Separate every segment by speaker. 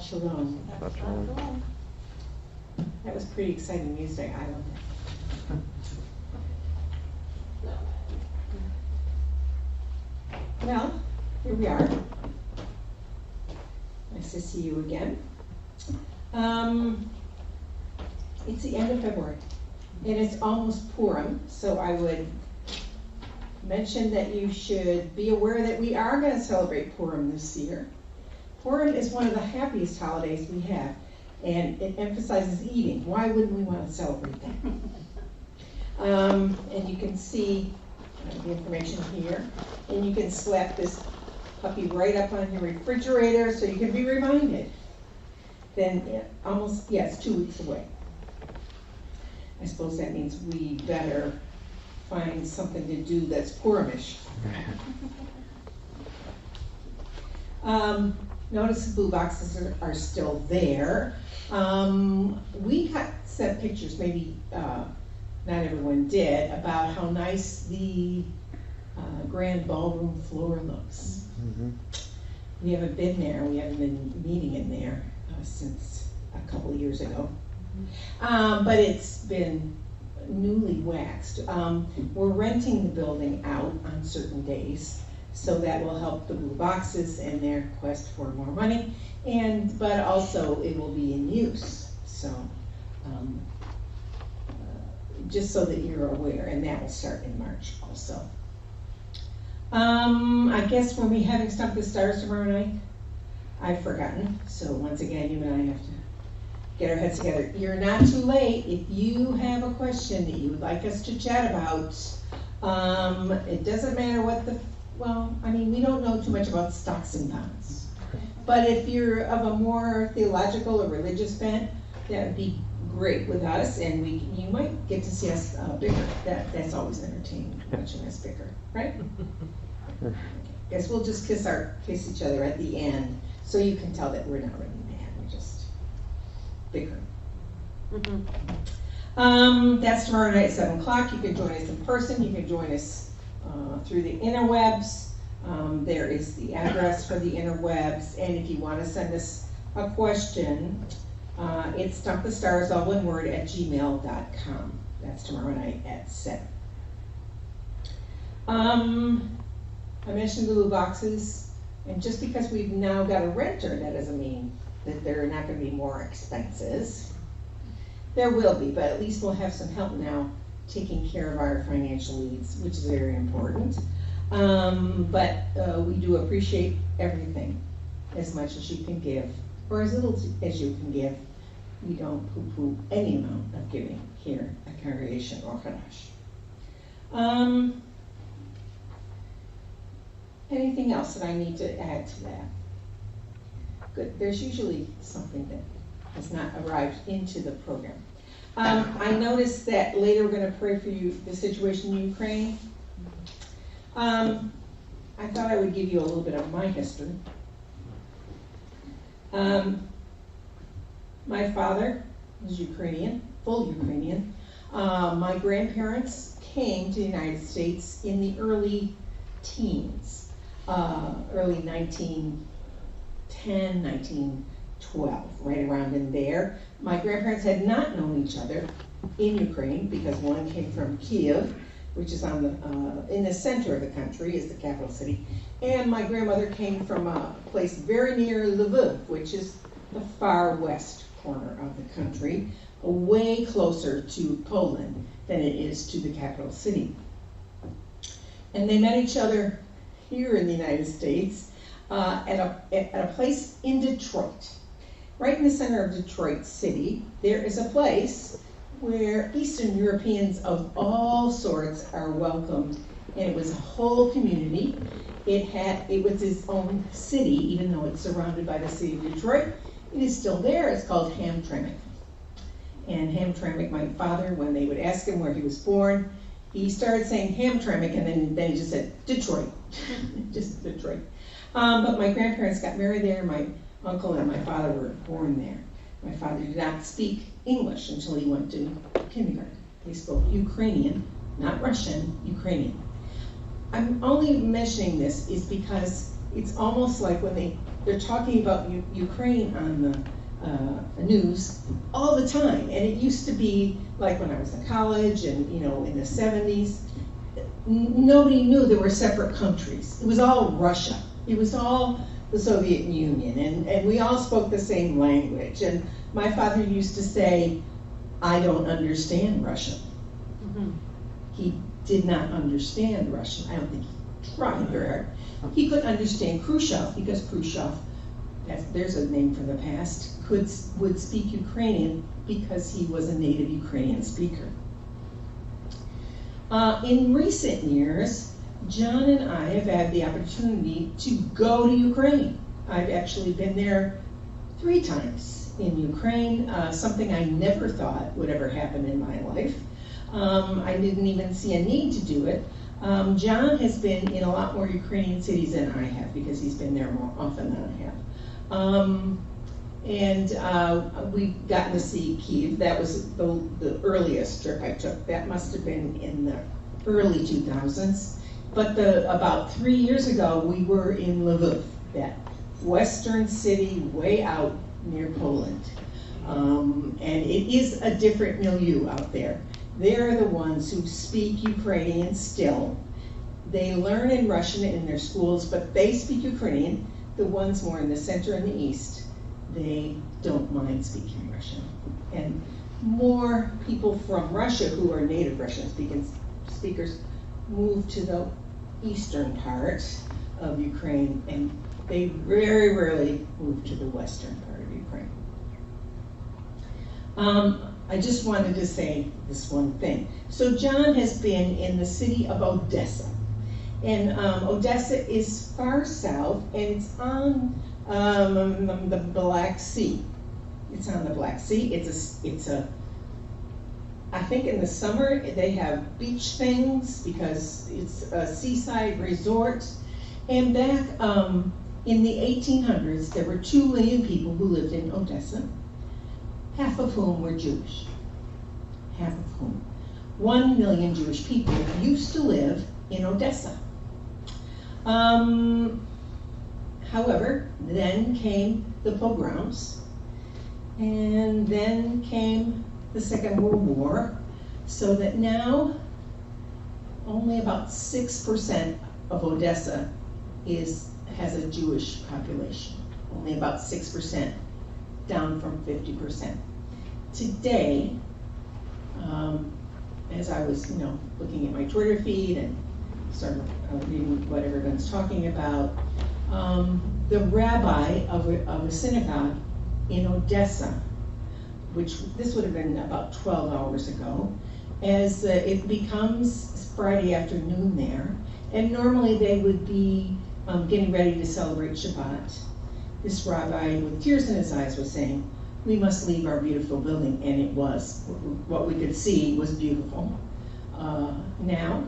Speaker 1: Shabbat Shalom.
Speaker 2: Shabbat Shalom.
Speaker 1: That was pretty exciting music. I loved it. Well, here we are. Nice to see you again. It's the end of February, and it's almost Purim, so I would mention that you should be aware that we are going to celebrate Purim this year. Purim is one of the happiest holidays we have, and it emphasizes eating. Why wouldn't we want to celebrate that? And you can see the information here, and you can slap this puppy right up on your refrigerator so you can be reminded. Then it's 2 weeks away. I suppose that means we better find something to do that's Purimish. Notice the blue boxes are still there. We got sent pictures, maybe not everyone did, about how nice the grand ballroom floor looks.
Speaker 2: Mm-hmm.
Speaker 1: We haven't been there. We haven't been meeting in there since a couple of years ago. But it's been newly waxed. We're renting the building out on certain days, so that will help the blue boxes in their quest for more money, but also it will be in use. So just so that you're aware, and that will start in March also. I guess when we having Stump the Stars tomorrow night, I've forgotten. So once again, you and I have to get our heads together. You're not too late. If you have a question that you would like us to chat about, it doesn't matter what we don't know too much about stocks and bonds. But if you're of a more theological or religious bent, that would be great with us, and you might get to see us bigger. That's always entertaining, watching us bigger, right? Okay. Guess we'll just kiss each other at the end, so you can tell that we're not really mad. We're just bigger. Mm-hmm. That's tomorrow night at 7 o'clock. You can join us in person. You can join us through the interwebs. There is the address for the interwebs, and if you want to send us a question, it's stumpthestars, all one word, @gmail.com. That's tomorrow night at 7. I mentioned the blue boxes, and just because we've now got a renter, that doesn't mean that there are not going to be more expenses. There will be, but at least we'll have some help now taking care of our financial needs, which is very important. But we do appreciate everything, as much as you can give, or as little as you can give. We don't poo-poo any amount of giving here at Congregation Ohr Chadash. Anything else that I need to add to that? Good. There's usually something that has not arrived into the program. I noticed that later we're going to pray for you, the situation in Ukraine. I thought I would give you a little bit of my history. My father was Ukrainian, full Ukrainian. My grandparents came to the United States in the early teens. Early 1910, 1912, right around in there. My grandparents had not known each other in Ukraine because one came from Kiev, which is on in the center of the country, is the capital city, and my grandmother came from a place very near Lviv, which is the far west corner of the country, way closer to Poland than it is to the capital city. And they met each other here in the United States at a place in Detroit. Right in the center of Detroit City, there is a place where Eastern Europeans of all sorts are welcomed, and it was a whole community. It was its own city, even though it's surrounded by the city of Detroit. It is still there. It's called Hamtramck. And Hamtramck, my father, when they would ask him where he was born, he started saying Hamtramck, and then he just said Detroit. Just Detroit. But my grandparents got married there. My uncle and my father were born there. My father did not speak English until he went to kindergarten. He spoke Ukrainian, not Russian, Ukrainian. I'm only mentioning this is because it's almost like when they're talking about Ukraine on the news all the time. And it used to be like when I was in college and, in the 70s, nobody knew there were separate countries. It was all Russia. It was all the Soviet Union, and we all spoke the same language. And my father used to say, I don't understand Russian. Mm-hmm. He did not understand Russian. I don't think he tried very hard. He could understand Khrushchev, because Khrushchev, there's a name from the past, would speak Ukrainian because he was a native Ukrainian speaker. In recent years, John and I have had the opportunity to go to Ukraine. I've actually been there 3 times in Ukraine, something I never thought would ever happen in my life. I didn't even see a need to do it. John has been in a lot more Ukrainian cities than I have, because he's been there more often than I have. We've gotten to see Kyiv. That was the earliest trip I took. That must have been in the early 2000s. But about 3 years ago, we were in Lviv, that western city way out near Poland. And it is a different milieu out there. They're the ones who speak Ukrainian still. They learn in Russian in their schools, but they speak Ukrainian. The ones more in the center and the east, they don't mind speaking Russian. And more people from Russia who are native Russian speakers move to the eastern part of Ukraine, and they very rarely move to the western part of Ukraine. I just wanted to say this one thing. So John has been in the city of Odessa. And Odessa is far south, and it's on the Black Sea. It's on the Black Sea. I think in the summer they have beach things because it's a seaside resort. And back in the 1800s, there were 2 million people who lived in Odessa, half of whom were Jewish. Half of whom. 1 million Jewish people used to live in Odessa. However, then came the pogroms, and then came the Second World War, so that now only about 6% of Odessa has a Jewish population. Only about 6%, down from 50%. Today, as I was, looking at my Twitter feed and started reading what everyone's talking about, the rabbi of a synagogue in Odessa, which this would have been about 12 hours ago, as it becomes Friday afternoon there, and normally they would be getting ready to celebrate Shabbat. This rabbi, with tears in his eyes, was saying, we must leave our beautiful building, and it was. What we could see was beautiful. Now,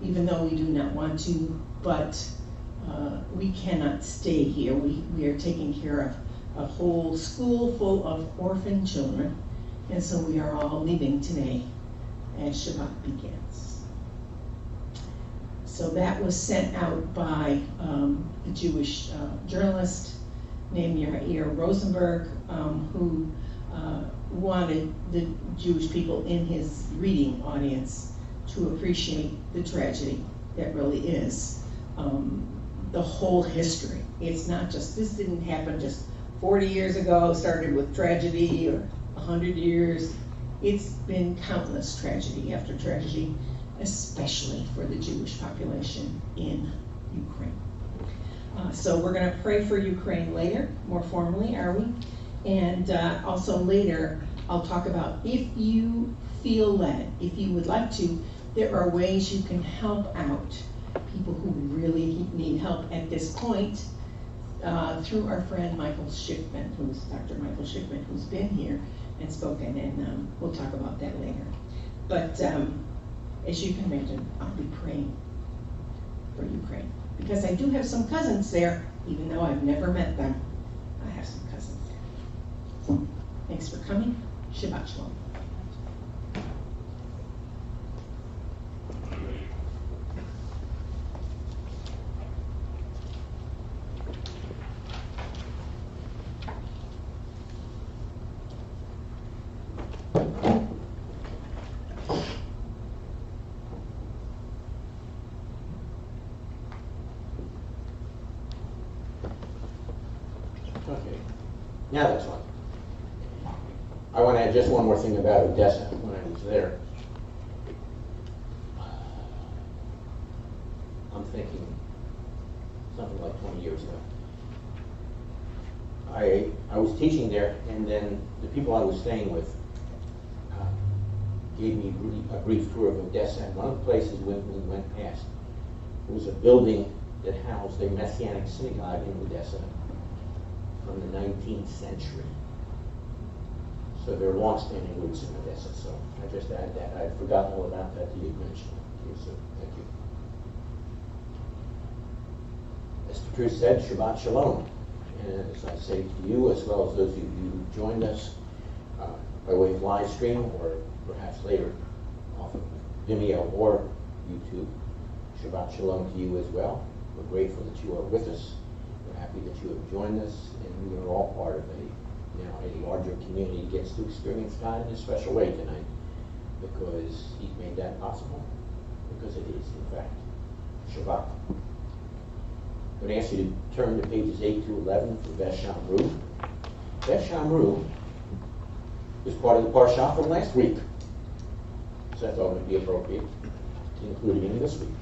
Speaker 1: even though we do not want to, but we cannot stay here. We are taking care of a whole school full of orphan children, and so we are all leaving today as Shabbat begins. So that was sent out by a Jewish journalist named Yair Rosenberg, who wanted the Jewish people in his reading audience to appreciate the tragedy that really is the whole history. It's not just, this didn't happen just 40 years ago, started with tragedy, or 100 years. It's been countless tragedy after tragedy, especially for the Jewish population in Ukraine. So we're going to pray for Ukraine later, more formally, are we? And also later, I'll talk about, if you feel led, if you would like to, there are ways you can help out people who really need help at this point through our friend Michael Schiffman, who's Dr. Michael Schiffman, who's been here and spoken, and we'll talk about that later. But as you can imagine, I'll be praying for Ukraine, because I do have some cousins there, even though I've never met them. I have some cousins there. So, thanks for coming. Shabbat Shalom.
Speaker 2: Now this one. I want to add just one more thing about Odessa when I was there. I'm thinking something like 20 years ago. I was teaching there, and then the people I was staying with gave me a brief tour of Odessa, and one of the places we went past was a building that housed a Messianic synagogue in Odessa from the 19th century. So there are long-standing roots in Odessa, so I just added that. I'd forgotten all about that till you mentioned it. So thank you. As Patrice said, Shabbat Shalom. And as I say to you, as well as those of you who joined us by way of live stream, or perhaps later off of Vimeo or YouTube, Shabbat Shalom to you as well. We're grateful that you are with us. We're happy that you have joined us, and we are all part of a larger community that gets to experience God in a special way tonight, because He's made that possible, because it is, in fact, Shabbat. I'm going to ask you to turn to pages 8 to 11 for Veshamru. Veshamru is part of the Parsha from last week, so I thought it would be appropriate to include it in this week.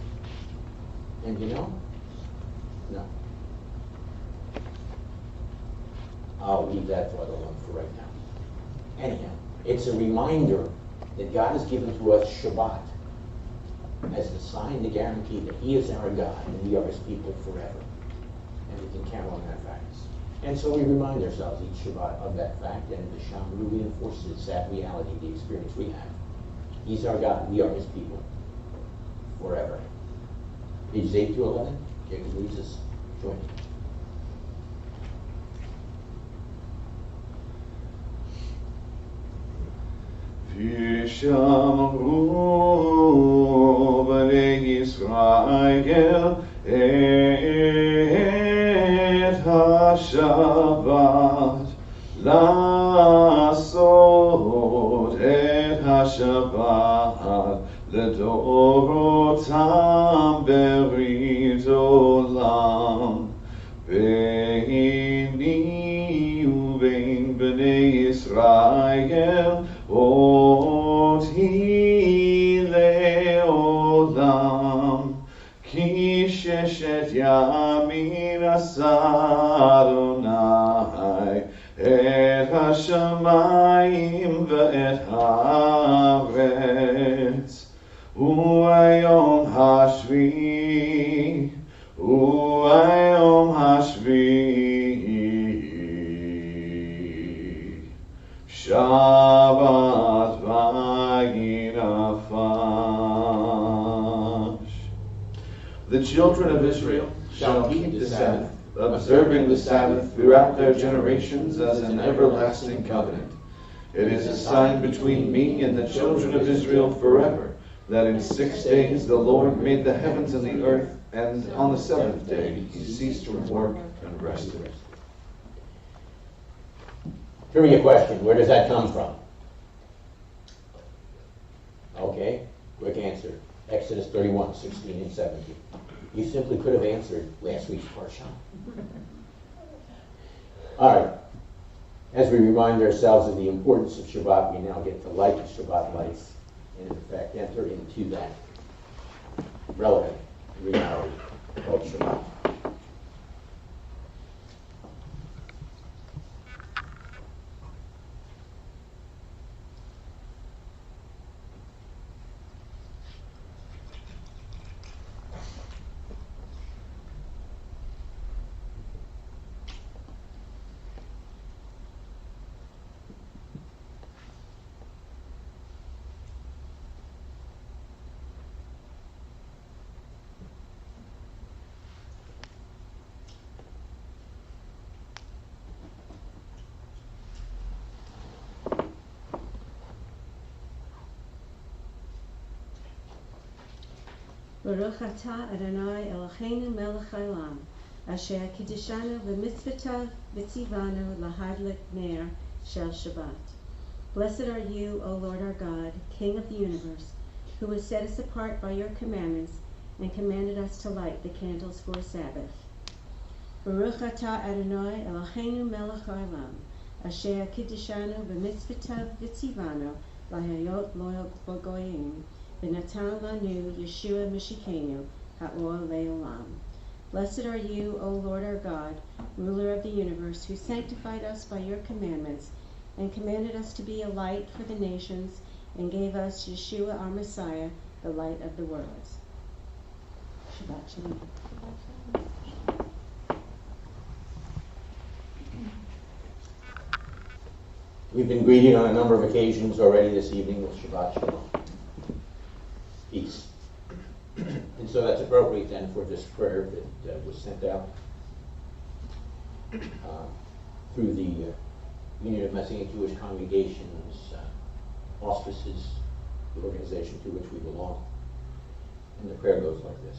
Speaker 2: And you know? No. I'll leave that thought alone for right now. Anyhow, it's a reminder that God has given to us Shabbat as the sign, the guarantee that He is our God and we are His people forever. And we can count on that fact. And so we remind ourselves each Shabbat of that fact, and the Shamru reinforces that reality, the experience we have. He's our God, we are His people forever. Pages 8 to 11, Jacob leads us. Join me.
Speaker 3: Vishamru b'nei Yisrael et ha-Shabbat la'asot et ha-Shabbat l'dorotam berit olam beini u'bein b'nei Yisrael Oti le'olam ki sheshet yamin asa Adonai et hashamayim ve'et haaretz u'ayom hashvi u'ayom hashvi Shabbat v'yinafash. The children of Israel shall keep the Sabbath, observing the Sabbath throughout their generations as an everlasting covenant. It is a sign between me and the children of Israel forever, that in 6 days the Lord made the heavens and the earth, and on the seventh day He ceased from work and rested.
Speaker 2: Hear me a question. Where does that come from? Okay, quick answer. Exodus 31, 16 and 17. You simply could have answered last week's Parsha. All right. As we remind ourselves of the importance of Shabbat, we now get to light the Shabbat lights and, in fact, enter into that relevant reality called Shabbat.
Speaker 4: Baruch atah Adonai Eloheinu melech haolam, asher kiddushanu v'mitzvotav v'tzivanu lahadlik ner shel Shabbat. Blessed are you, O Lord our God, King of the universe, who has set us apart by your commandments and commanded us to light the candles for Sabbath. Baruch atah Adonai Eloheinu melech haolam, אשר קידשנו במצוותיו וציוונו להיות בגויים, ונתן לנו ישוע משיקנו, האור לעולם. Blessed are you, O Lord our God, ruler of the universe, who sanctified us by your commandments, and commanded us to be a light for the nations, and gave us Yeshua our Messiah, the light of the world. Shabbat Shalom.
Speaker 2: We've been greeted on a number of occasions already this evening with Shabbat Shalom. Peace. And so that's appropriate then for this prayer that was sent out through the Union of Messianic Jewish Congregations auspices, the organization to which we belong. And the prayer goes like this.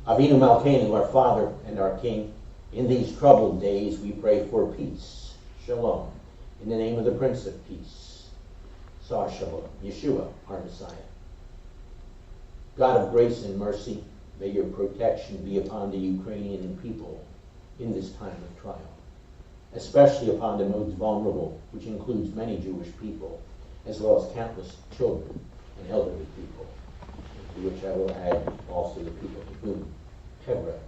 Speaker 2: Avinu Malkeinu, our Father and our King, in these troubled days we pray for peace, Shalom, in the name of the Prince of Peace, Sar Shalom, Yeshua, our Messiah. God of grace and mercy, may your protection be upon the Ukrainian people in this time of trial, especially upon the most vulnerable, which includes many Jewish people, as well as countless children and elderly people, to which I will add also the people to whom Hebron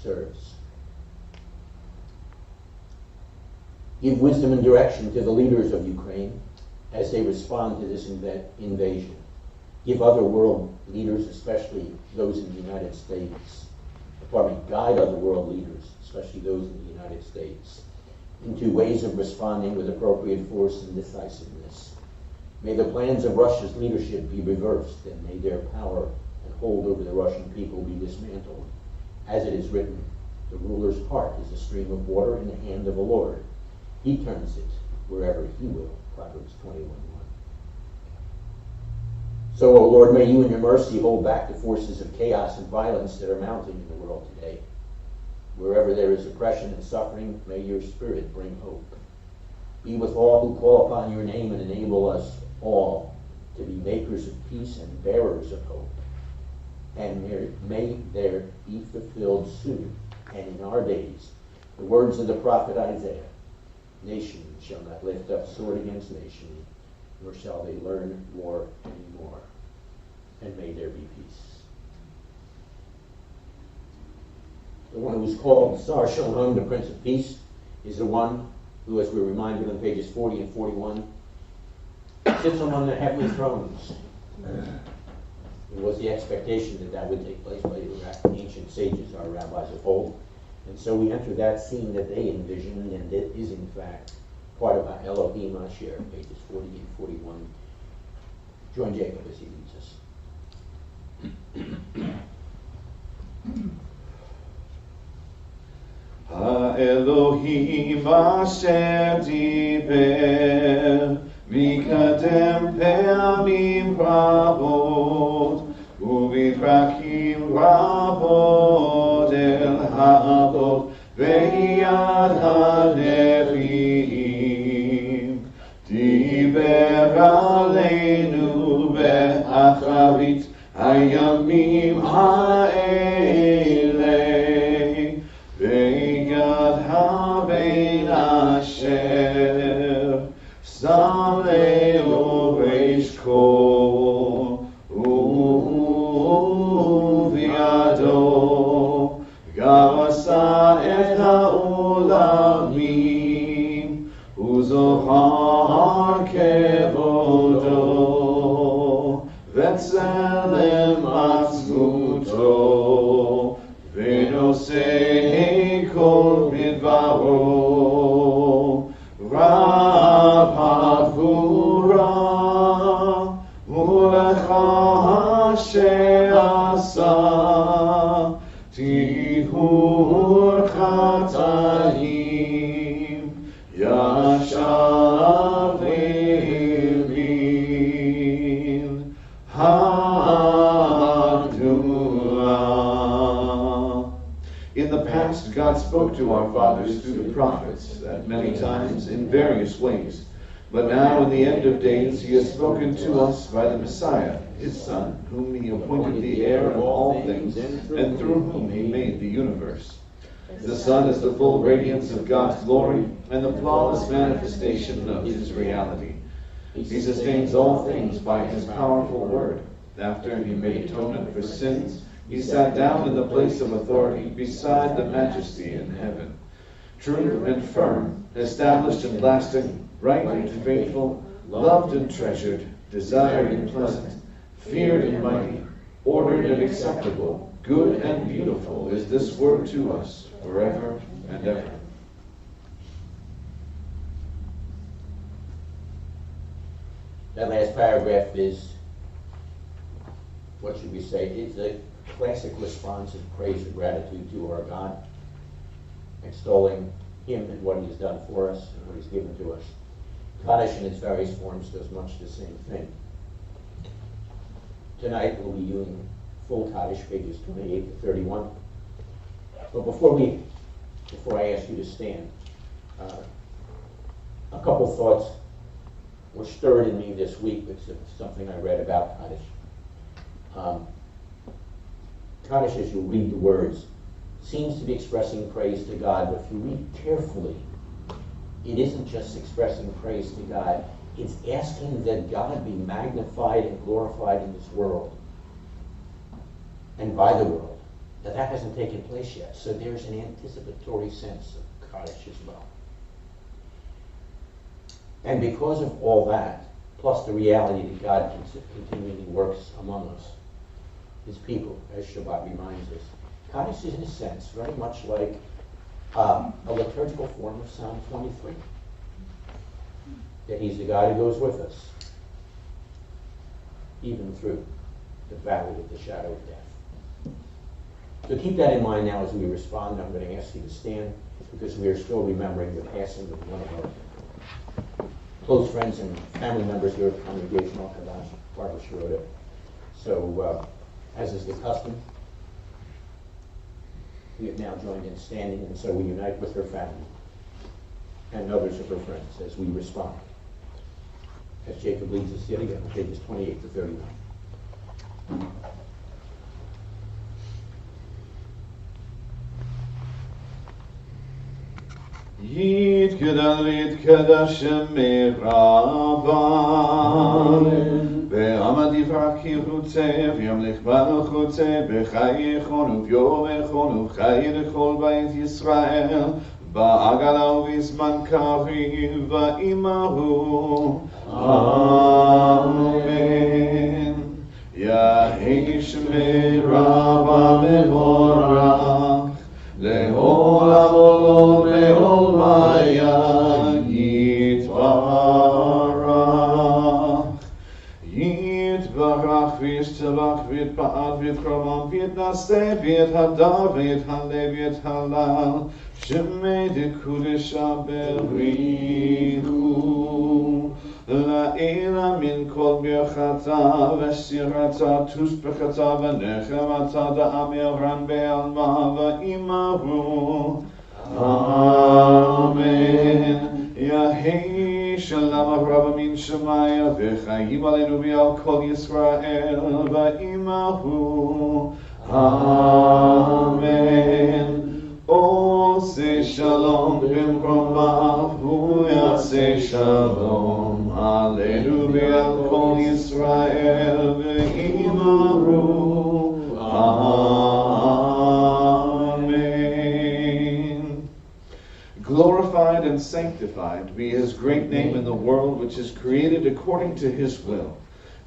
Speaker 2: serves. Give wisdom and direction to the leaders of Ukraine as they respond to this invasion. Give other world leaders, especially those in the United States, guide other world leaders, especially those in the United States, into ways of responding with appropriate force and decisiveness. May the plans of Russia's leadership be reversed, and may their power and hold over the Russian people be dismantled. As it is written, the ruler's heart is a stream of water in the hand of the Lord. He turns it wherever he will. Proverbs 21:1. So, O Lord, may you in your mercy hold back the forces of chaos and violence that are mounting in the world today. Wherever there is oppression and suffering, may your Spirit bring hope. Be with all who call upon your name and enable us all to be makers of peace and bearers of hope. And may there be fulfilled soon and in our days the words of the prophet Isaiah. Nation shall not lift up sword against nation, nor shall they learn war anymore. And may there be peace. The one who is called Sar Shalom, the Prince of Peace, is the one who, as we're reminded on pages 40 and 41, sits among the heavenly thrones. It was the expectation that would take place by the ancient sages, our rabbis of old. And so we enter that scene that they envisioned, and it is in fact part of our Elohim Asher, pages 40 and 41. Join Jacob as he leads us.
Speaker 3: האלוהים אשר דיבר מקדם פעמים רבות ובדרכים רבות אל האבות ויד הנביאים דיבר עלינו באחרית הימים האלה ויד הבן אשר שם לו ריש קול ובידו גם עשה את העולמים וזוכר כבודו וצלם עצמותו ונושא כל מדברו רב הגבורה ולך שעשה טיהור חטאים ישב אליל הגדולה. In the past, God spoke to our fathers through the prophets at many times in various ways. But now, in the end of days, he has spoken to us by the Messiah, his Son, whom he appointed the heir of all things, and through whom he made the universe. The sun is the full radiance of God's glory and the flawless manifestation of his reality. He sustains all things by his powerful word. After he made atonement for sins, he sat down in the place of authority beside the majesty in heaven. True and firm, established and lasting, right and faithful, loved and treasured, desired and pleasant, feared and mighty, ordered and acceptable, good and beautiful is this word to us forever and ever.
Speaker 2: That last paragraph is, what should we say, it's a classic response of praise and gratitude to our God, extolling him and what he has done for us and what he's given to us. Chadash in its various forms does much the same thing. Tonight we'll be doing full Chadash, pages 28 to 31. But before I ask you to stand, a couple thoughts were stirred in me this week. It's something I read about Chadash. Chadash, as you read the words, seems to be expressing praise to God, but if you read carefully, it isn't just expressing praise to God, it's asking that God be magnified and glorified in this world and by the world. That hasn't taken place yet, so there's an anticipatory sense of Chadash as well. And because of all that, plus the reality that God continually works among us, his people, as Shabbat reminds us, Chadash is in a sense very much like a liturgical form of Psalm 23. That he's the God who goes with us, even through the valley of the shadow of death. So keep that in mind now as we respond. I'm going to ask you to stand because we are still remembering the passing of one of our close friends and family members here at the congregation, Ohr Chadash, Barbara Schroeder. So, as is the custom, we have now joined in standing, and so we unite with her family and others of her friends as we respond. As Jacob leads us yet again, pages 28 to 31.
Speaker 3: יתגדל ויתקדש שמי רבן ועמד יפרח כחוצה וימלך בחוצה בחייכון וביומכון ובחיי לכל בית ישראל בעגלה ובזמן קריב ועמהו אמן יהי שמי רבן מבורך לעולם עולם לעולמיה יתברך וישתבח ויתפאר ויתרומם ויתנשא ויתהדר ויתהלל ויתהלל שמי דקודשה בריחו לעילה מן כל ברכתה ושירתה תושבחתה ונחמתה דאמרן בעלמה ואמרו אמן יהי שלום רב מן שמיה וחיים עלינו ועל כל ישראל ואמרו אמן עושה שלום במקומיו הוא יעשה שלום עלינו ועל כל ישראל ואמרו Amen. Glorified and sanctified be his great name in the world which is created according to his will.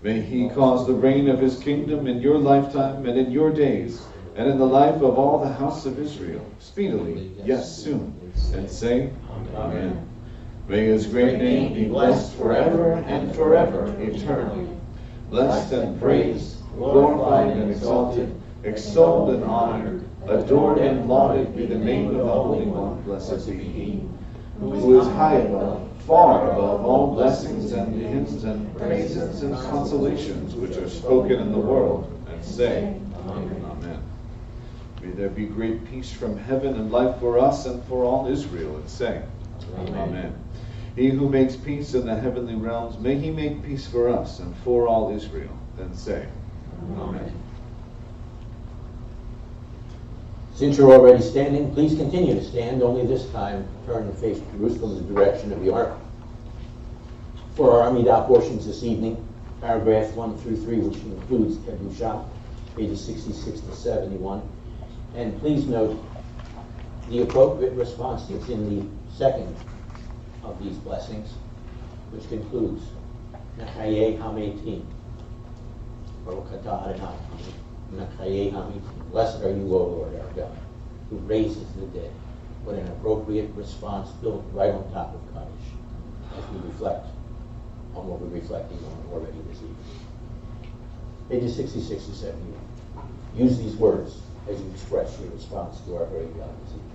Speaker 3: May he cause the reign of his kingdom in your lifetime and in your days and in the life of all the house of Israel, speedily, yes, soon, and say, Amen. May his great name be blessed forever and forever, eternally. Blessed and praised, glorified and exalted, extolled and honored, adored and lauded be the name of the Holy One, blessed be he, who is high above, far above all blessings and hymns and praises and consolations which are spoken in the world, and say, Amen. Amen. May there be great peace from heaven and life for us and for all Israel, and say, Amen. Amen. He who makes peace in the heavenly realms, may he make peace for us and for all Israel, then say, Amen.
Speaker 2: Since you're already standing, please continue to stand, only this time turn and face Jerusalem in the direction of the ark. For our Amidah portions this evening, paragraphs 1 through 3, which includes Kedusha, pages 66 to 71. And please note the appropriate response that's in the second of these blessings, which concludes Nechaye Hametim. Baruch atah Adonai, Nechaye Hametim. Blessed are you, O Lord, our God, who raises the dead. What an appropriate response built right on top of Kaddish as we reflect on what we're reflecting on already this evening. Pages 66 to 71. Use these words as you express your response to our very God this evening.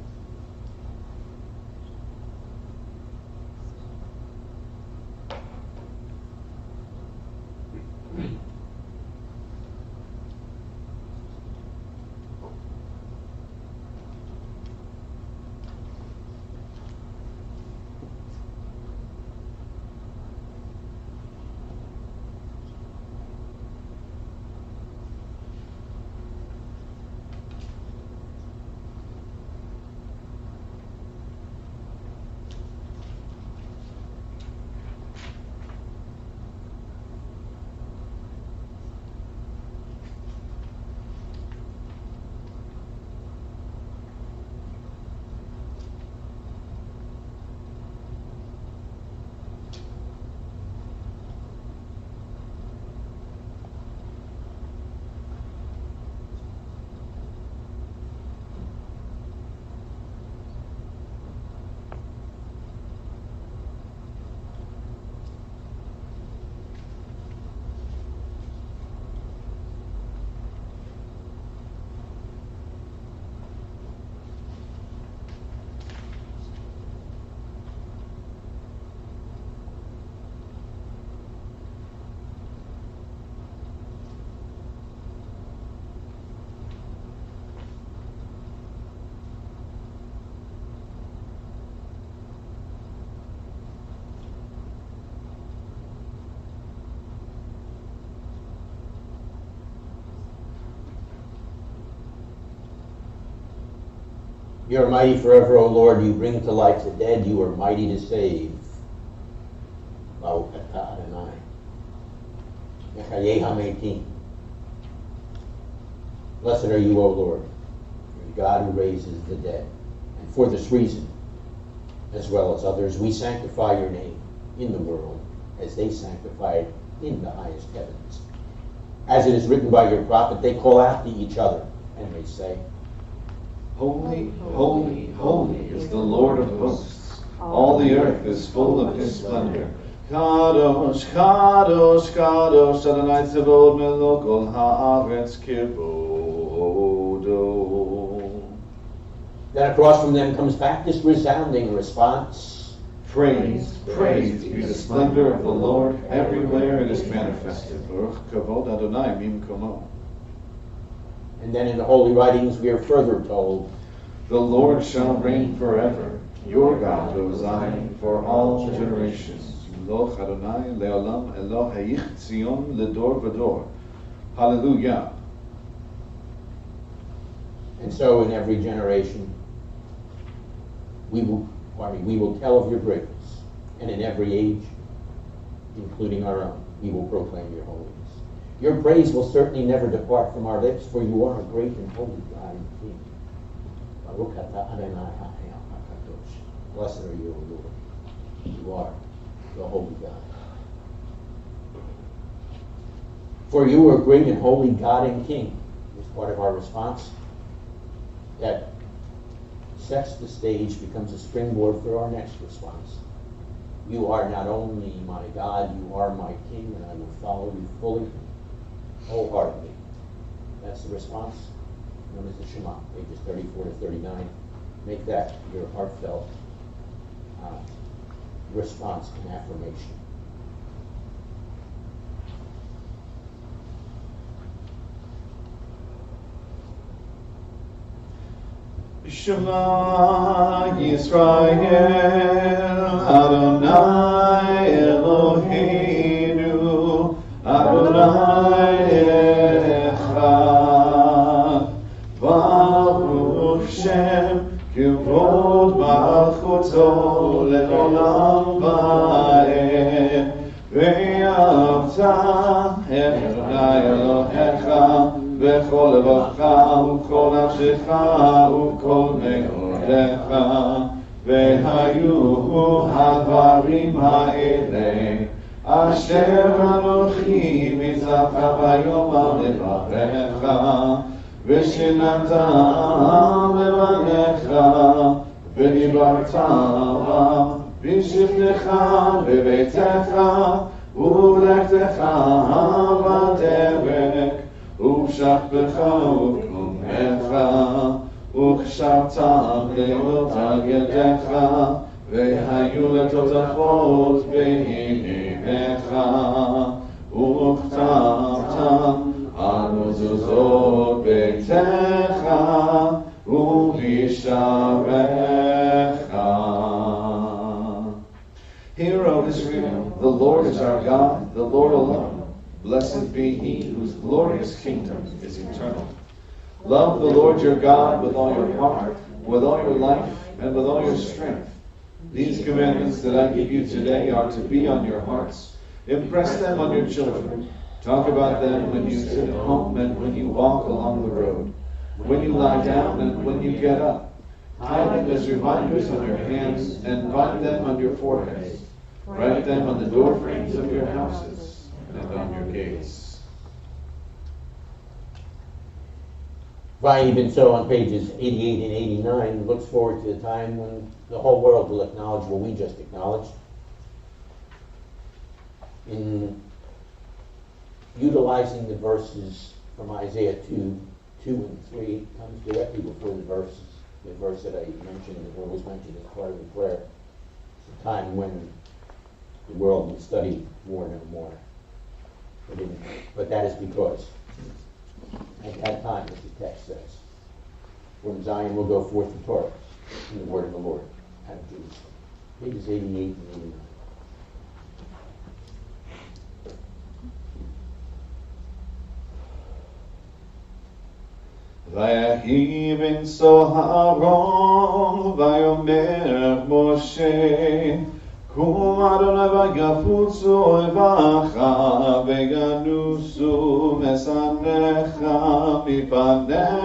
Speaker 2: You are mighty forever, O Lord. You bring to life the dead. You are mighty to save. Baruch atah Adonai. Nechaye Hametim. Blessed are you, O Lord, the God who raises the dead. And for this reason, as well as others, we sanctify your name in the world as they sanctified in the highest heavens. As it is written by your prophet, they call out to each other and they say,
Speaker 3: Holy, holy, holy is the Lord of hosts. All the earth is full of his splendor. Kadosh, Kadosh, Kadosh, Adonai Tzavod Melech Kol Haaretz Kibodo.
Speaker 2: Then across from them comes back this resounding response.
Speaker 3: Praise, praise be the splendor of the Lord. Everywhere it is manifested. Baruch Kavod Adonai Mimkomo.
Speaker 2: And then in the Holy Writings we are further told,
Speaker 3: the Lord shall reign forever. Your God, O Zion, for all generations. Loch Adonai le'olam Elohayich Tzion ledor v'dor. Hallelujah.
Speaker 2: and so in every generation we will tell of your greatness, and in every age, including our own, we will proclaim your holiness. Your praise will certainly never depart from our lips, for you are a great and holy God and King. Baruch atah Adonai HaKadosh. Blessed are you, O Lord. You are the holy God. For you are great and holy God and King is part of our response that sets the stage, becomes a springboard for our next response. You are not only my God, you are my King, and I will follow you fully, wholeheartedly. That's the response known as the Shema, pages 34 to 39. Make that your heartfelt response and affirmation.
Speaker 3: Shema Yisrael, Adonai Eloheinu, Adonai Echad, Baruch וכל לבבך וכל נפשך וכל מאודיך, והיו הדברים האלה אשר אנוכי מצווך היום על לבבך, ושננת לבניך ודיברת בשבתך בביתך ובלכתך בדרך ובשכבך ובקומך, וחשבת גדולות על ידיך, והיו לתותחות בעיניך, וכתבתם על מזוזות ביתך ובשעריך. Hear, O Israel, the Lord is our God, the Lord alone. Blessed be he whose glorious kingdom is eternal. Love the Lord your God with all your heart, with all your life, and with all your strength. These commandments that I give you today are to be on your hearts. Impress them on your children. Talk about them when you sit at home and when you walk along the road, when you lie down and when you get up. Tie them as reminders on your hands and bind them on your foreheads. Write them on the doorframes of your houses and on your gates.
Speaker 2: Even so, on pages 88 and 89, looks forward to the time when the whole world will acknowledge what we just acknowledged. In utilizing the verses from Isaiah 2 and 3, comes directly before the verse that I mentioned, that was mentioned as part of the prayer. It's a time when the world will study war no more. But that is because at that time, as the text says, from Zion will go forth the Torah and the word of the Lord out of Jerusalem. Pages 88 and 89.
Speaker 3: ויהי בנשוא הארון ויאמר משה, קום אדוני ויפוצו אויביך וינוסו משנאיך מפניך,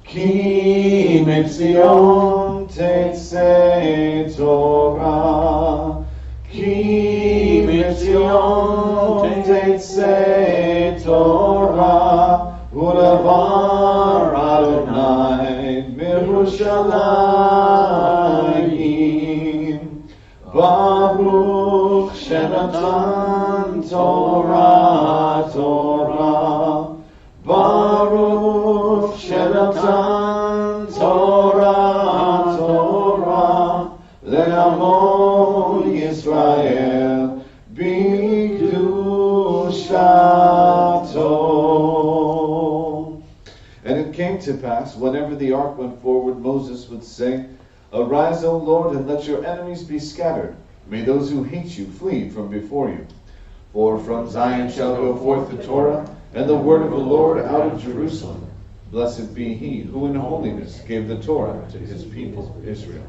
Speaker 3: כי מציון תצא תורה, כי מציון תצא תורה, ודבר אדוני בירושלים. ברוך שנתן תורה תורה, ברוך שנתן תורה תורה, לעמו ישראל בקדושתו. And it came to pass, whenever the ark went forward, Moses would say, Arise, O Lord, and let your enemies be scattered. May those who hate you flee from before you. For from Zion shall go forth the Torah, and the word of the Lord out of Jerusalem. Blessed be he who in holiness gave the Torah to his people Israel.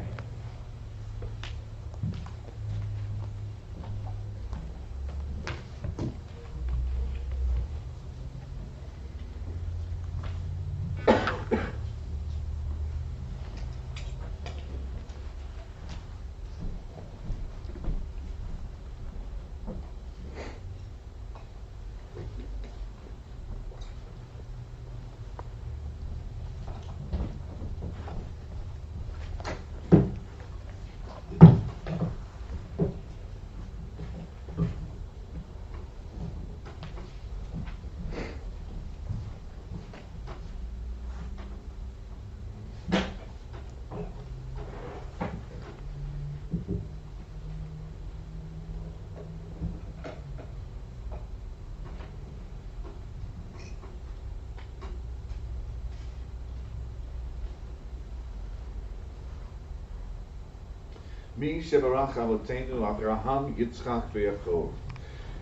Speaker 3: Mi shebarach avotenu Abraham, Yitzchak, Vayakhel.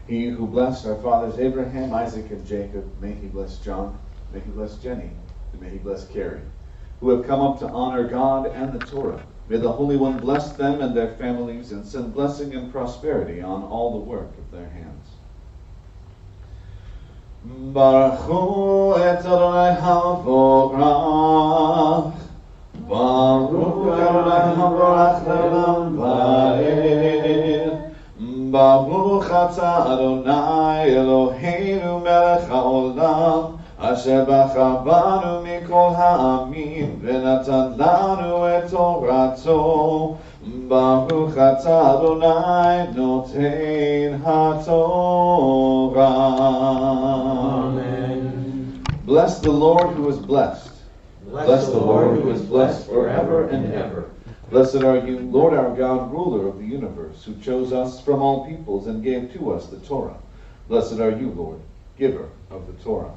Speaker 3: He who blessed our fathers Abraham, Isaac, and Jacob, may he bless John, may he bless Jenny, and may he bless Carrie, who have come up to honor God and the Torah. May the Holy One bless them and their families and send blessing and prosperity on all the work of their hands. Baruchu et Adonai HaVorach. Baruch Adonai HaVorach le'olam va'ed. Baruch atah Adonai Eloheinu melech haolam, asher bachar banu mikol ha'amim, v'natan lanu et torato. Baruch atah Adonai noten haTorah.
Speaker 2: Amen.
Speaker 3: Bless the Lord who is blessed. Bless the Lord who is blessed forever and ever. Blessed are you, Lord our God, ruler of the universe, who chose us from all peoples and gave to us the Torah. Blessed are you, Lord, giver of the Torah.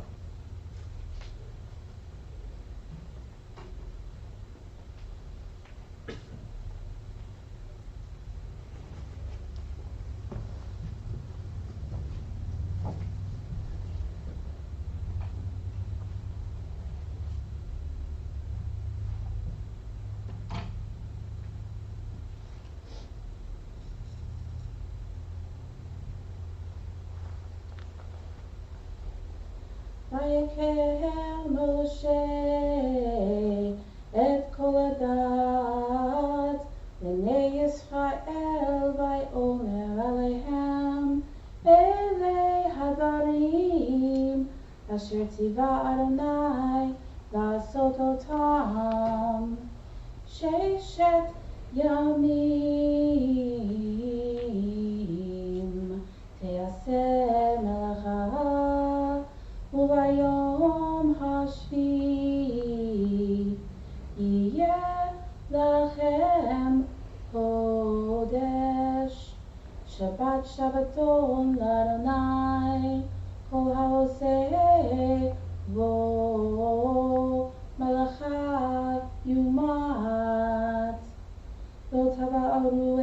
Speaker 5: Vayakhel Moshe et kol hadat b'nei Yisrael vayomer alehem elei hadarim asher tiva Adonai la'asot otam sheshet yamim te'aseh melacha וביום השביעי יהיה לכם קודש, שבת שבתון לאדוני, כל העושה בו מלאכה יומת. לא תבערו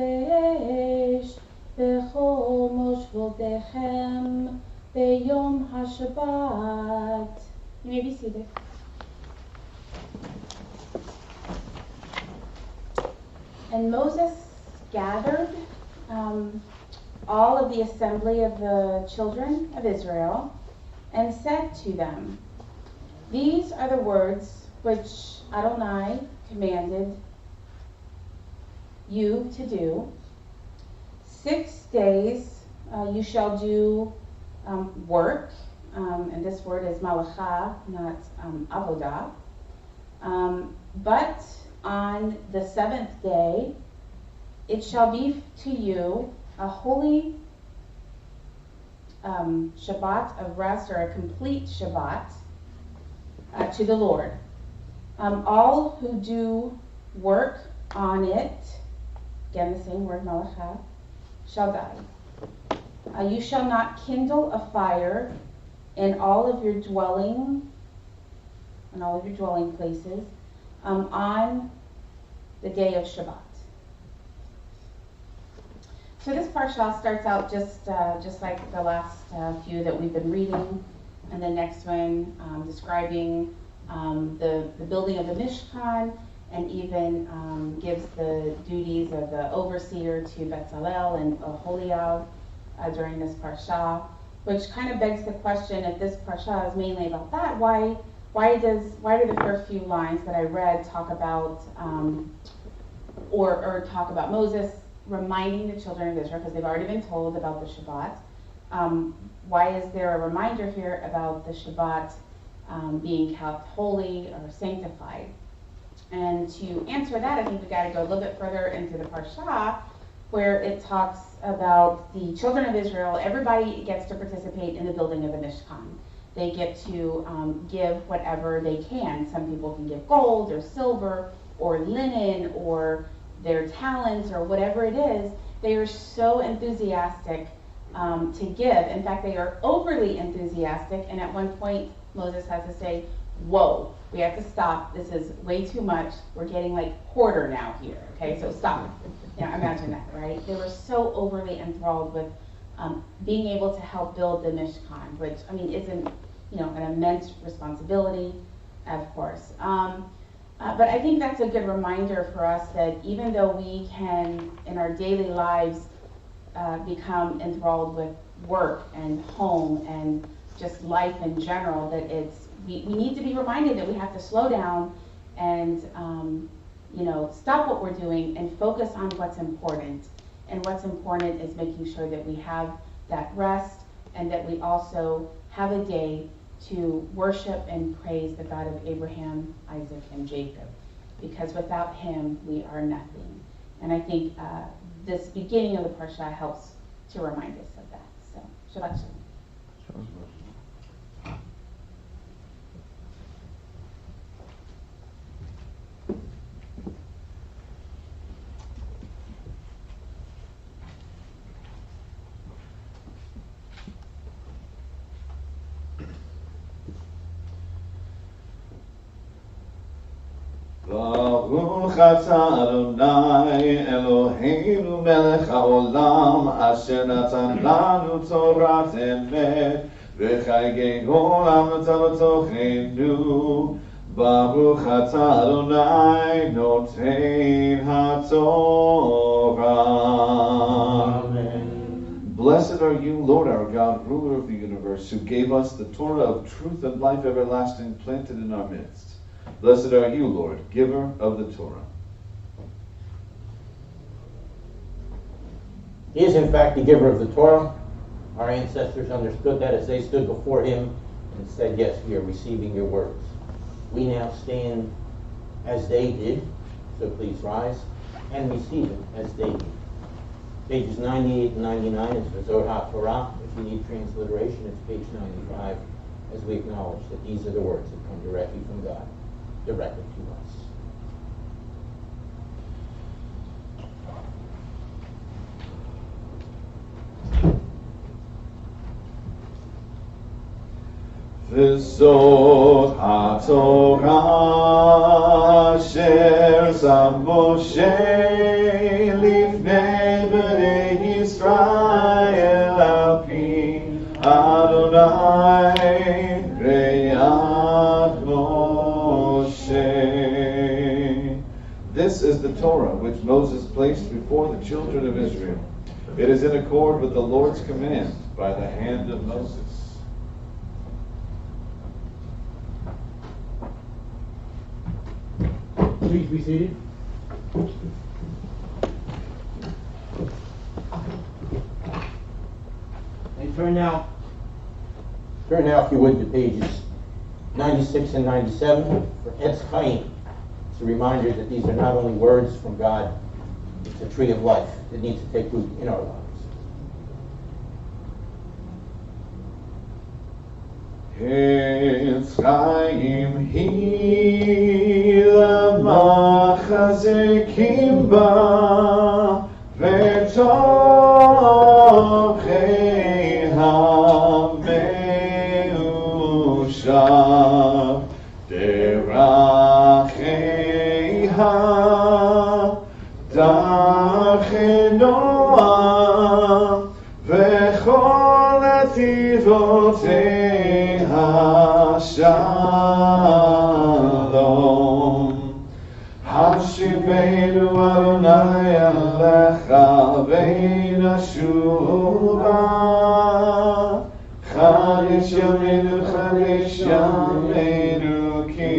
Speaker 5: אש בכל מושבותיכם Yom HaShabbat. You may be seated. And Moses gathered all of the assembly of the children of Israel and said to them, "These are the words which Adonai commanded you to do. 6 days you shall do work, and this word is malacha, not avodah. But on the 7th day, it shall be to you a holy Shabbat of rest, or a complete Shabbat to the Lord. All who do work on it," again the same word malacha, "shall die. You shall not kindle a fire in all of your dwelling places on the day of Shabbat." So this parsha starts out just like the last few that we've been reading, and the next one describing the building of the Mishkan, and even gives the duties of the overseer to Bezalel and Oholiab during this parsha, which kind of begs the question, if this parsha is mainly about that, why do the first few lines that I read talk about or talk about Moses reminding the children of Israel, because they've already been told about the Shabbat. Why is there a reminder here about the Shabbat being kept holy or sanctified? And to answer that, I think we got to go a little bit further into the parsha, where it talks about the children of Israel. Everybody gets to participate in the building of the Mishkan. They get to give whatever they can. Some people can give gold or silver or linen or their talents or whatever it is. They are so enthusiastic to give. In fact, they are overly enthusiastic, and at one point Moses has to say, "Whoa, we have to stop. This is way too much. We're getting like hoarder now here, okay? So stop." Imagine that, right? They were so overly enthralled with being able to help build the Mishkan, which, isn't, an immense responsibility, of course. But I think that's a good reminder for us that even though we can, in our daily lives, become enthralled with work and home and just life in general, that we need to be reminded that we have to slow down and stop what we're doing and focus on what's important. And what's important is making sure that we have that rest and that we also have a day to worship and praise the God of Abraham, Isaac, and Jacob. Because without him, we are nothing. And I think this beginning of the parsha helps to remind us of that. So, Shabbat Shalom.
Speaker 3: Baruch atah Adonai Eloheinu melech haolam asher natan lanu torat emet v'chayei olam natan b'tochenu. Baruch atah Adonai noten haTorah.
Speaker 2: Amen.
Speaker 3: Blessed are you, Lord our God, ruler of the universe, who gave us the Torah of truth and life everlasting planted in our midst. Blessed are you, Lord, giver of the Torah.
Speaker 2: He is in fact the giver of the Torah. Our ancestors understood that as they stood before him and said, yes, we are receiving your words. We now stand as they did, so please rise, and receive it as they did. Pages 98 and 99 is for Ohr Chadash. If you need transliteration, it's page 95, as we acknowledge that these are the words that come directly from God, directly to us.
Speaker 3: V'zot haTorah asher sam Moshe lifnei bnei Yisrael al pi Adonai re'at Moshe. This is the Torah which Moses placed before the children of Israel. It is in accord with the Lord's command by the hand of Moses.
Speaker 2: Please be seated. And turn now, if you would, to pages 96 and 97 for Etz Chaim. It's a reminder that these are not only words from God, it's a tree of life that needs to take root in our lives.
Speaker 3: Etz Chaim hi lamachazekim ba v'tochei ha-meushav derachei ha-darchei noah v'chol netivotei ha-shalom. Hashivenu Adonai alecha v'nashuva Chadesh yameinu ki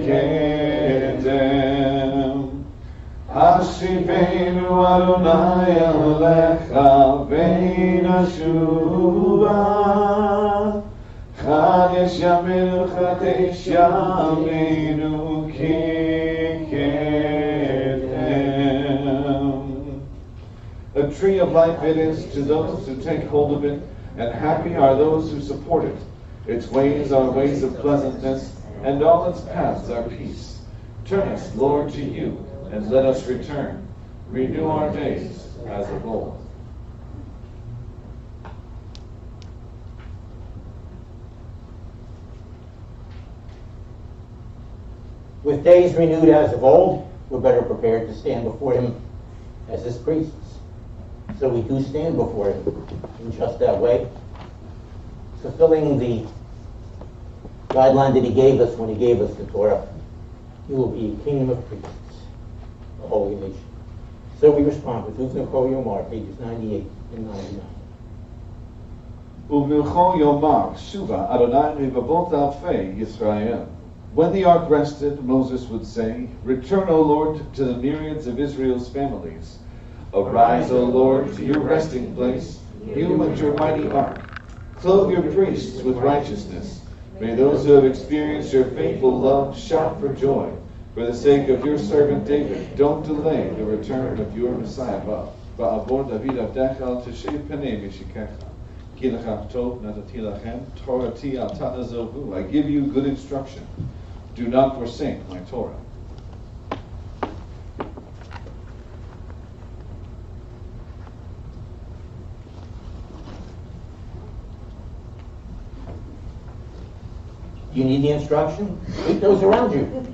Speaker 3: kedem. Hashivenu Adonai alecha v'nashuva Chadesh yameinu ki A tree of life it is to those who take hold of it, and happy are those who support it. Its ways are ways of pleasantness, and all its paths are peace. Turn us, Lord, to you, and let us return. Renew our days as of old.
Speaker 2: With days renewed as of old, we're better prepared to stand before him as his priests. So we do stand before him in just that way, fulfilling the guideline that he gave us when he gave us the Torah. You will be a kingdom of priests, a holy nation. So we respond with Uvno Ko Yomar, pages 98 and 99.
Speaker 3: Uvnilcho Yomar, Shuva, Adonai Rivavot Alfei Yisrael. When the ark rested, Moses would say, Return, O Lord, to the myriads of Israel's families. Arise, O Lord, to your resting place, you and your mighty ark. Clothe your priests with righteousness. May those who have experienced your faithful love shout for joy. For the sake of your servant David, don't delay the return of your Messiah. Va'avor David avdecha al teshev penei mishikecha. Ki lecham tov natati lachem, torati al tanazohu. I give you good instruction. Do not forsake my Torah.
Speaker 2: Do you need the instruction? Keep those around you.